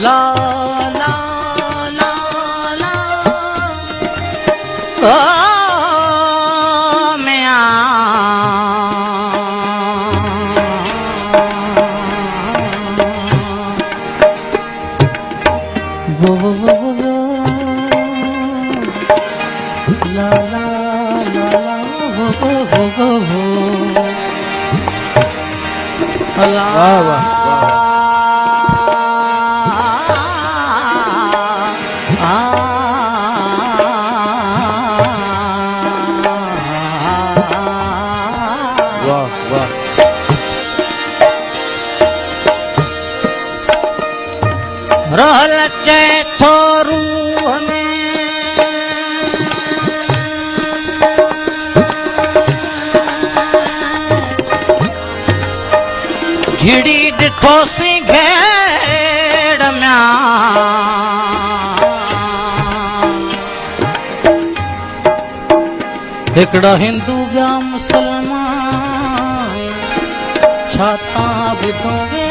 ला ला ला ला ओ मियां वो ला ला ला वो वाह वाह रहल चैथो रूह में घिड़ी ॾिठो सी घेड़ में हिकिड़ा हिंदू ॿिया मुसलमान छा तां ॿुधोगे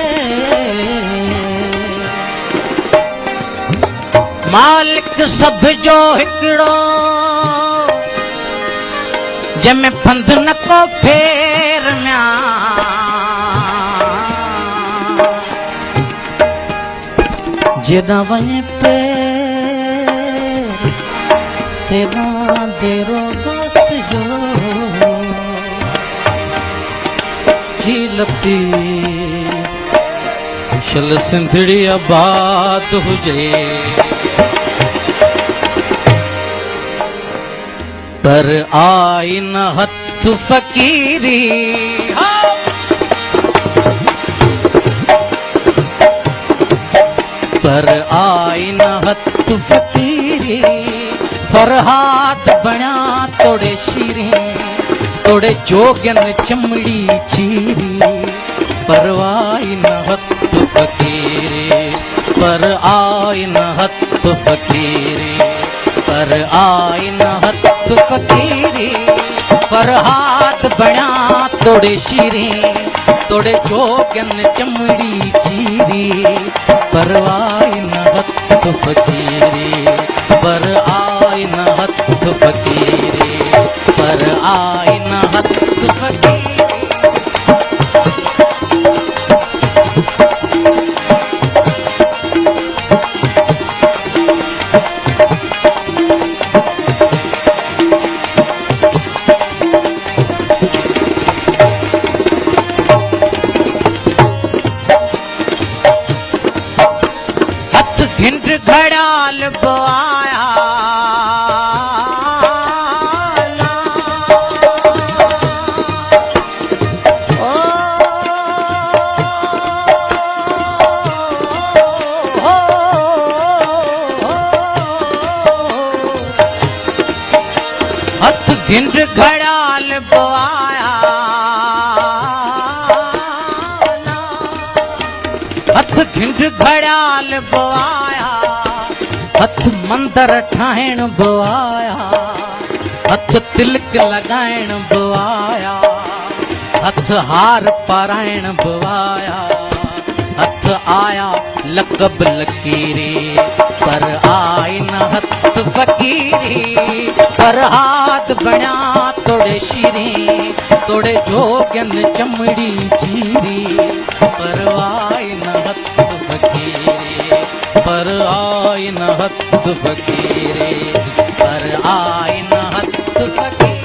मालिक सब जो हिकिड़ो जंहिंमें फंद न को फेर में जेॾां वञे पेर तेॾां देरो दोस्त जो झीलती शल सिंधड़ी आबाद हुजे पर आई न हथ फकीरी पर आई न हथ फकीरी फरहाद बणा तोड़े शीरी तोड़े जोगन चमड़ी चीरी पर आई न हथ फकीरी पर आई न हथ फकीरी पर आई न हथ फकीरी फरहाद बणा तोड़े शीरी तोड़े जोगन चमड़ी चीरी पर आई न हथ फकीरी पर आई न हथ फकीरी पर आई न हथ फकीरी घड़ाल बोआया हथ घिंड घड़ाल बोआया हथ घिंड घड़ाल बोआया हथ मंदर ठाहिण बोआया हथ तिलक लगाइण बोआया हथ हार पाराइण बोआया हथ आया लकब लकीरी पर आई न हथ फकीरी पर हाथ बणा तोड़े शीरी तोड़े जोगन चमड़ी चीरी पर आई न हथ फकीरी पर आई न हथ फकीरी पर आई न हथ फकीरी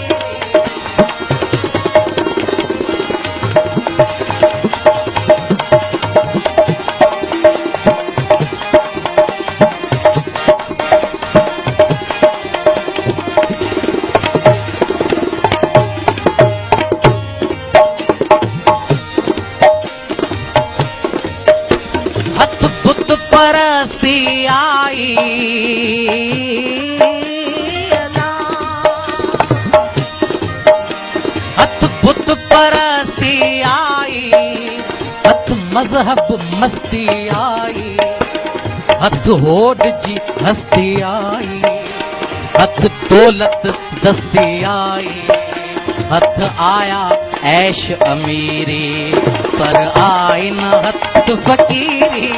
परस्ती आई हथ बुत परस्ती आई हथ मजहब मस्ती आई, हथ होड़ जी हस्ती आई, हथ दौलत दस्ती आई, हथ आया ऐश अमीरी, पर आई न हथ फकीरी,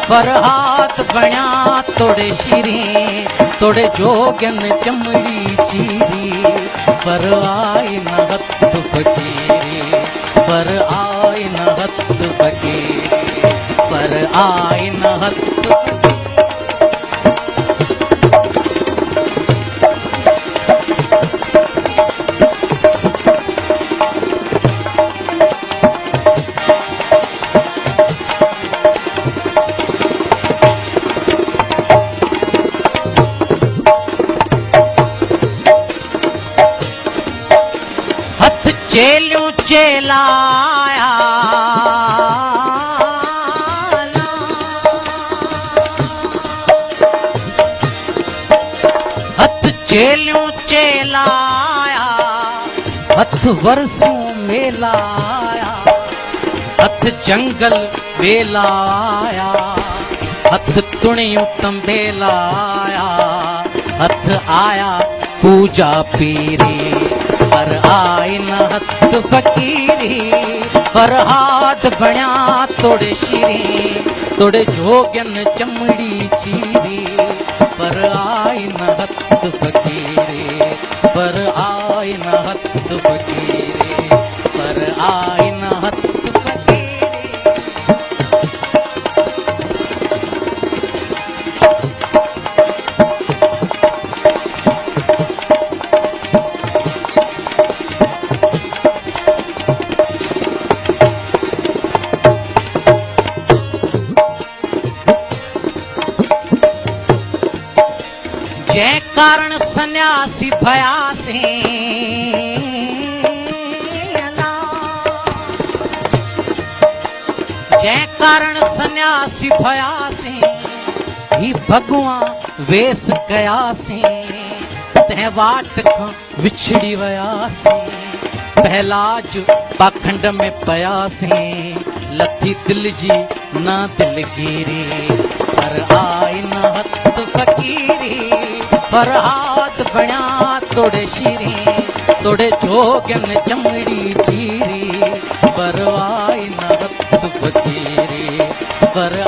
पर हाथ बण्या तोड़े शीरी, तोड़े जोगन चमड़ी चीरी, पर आई न हथ फकीरी, पर आई न हथ फकीरी, पर आई न हथ चेलियों चेलाया, हथ चेलियों चेलाया, हथ वर्षों मेलाया, हथ जंगल बेलाया, हथ तुणियों तंबेलाया, हथ आया पूजा पीरी, पर आई न हथ फकीरी, पर हाथ बण्या तोड़े शीरी, तोड़े जोगन चमड़ी चीरी, पर आई न हथ फकीरी, पर आई न हथ फकीरी, पर आई न हथ फकीरी। जै कारण सन्यासी भयासी, जै कारण सन्यासी भयासी, ही भगवान वेस कयासी, तै वाट खां विछड़ी वयासी, पहलाज पाखंड में पयासी, लथी दिल जी ना दिलगिरी, पर आई न हथ फकीरी, पर हाथ बण्या तोड़े शीरी, तोड़े जोगन चमड़ी चीरी, पर आई न हथ फकीरी, पर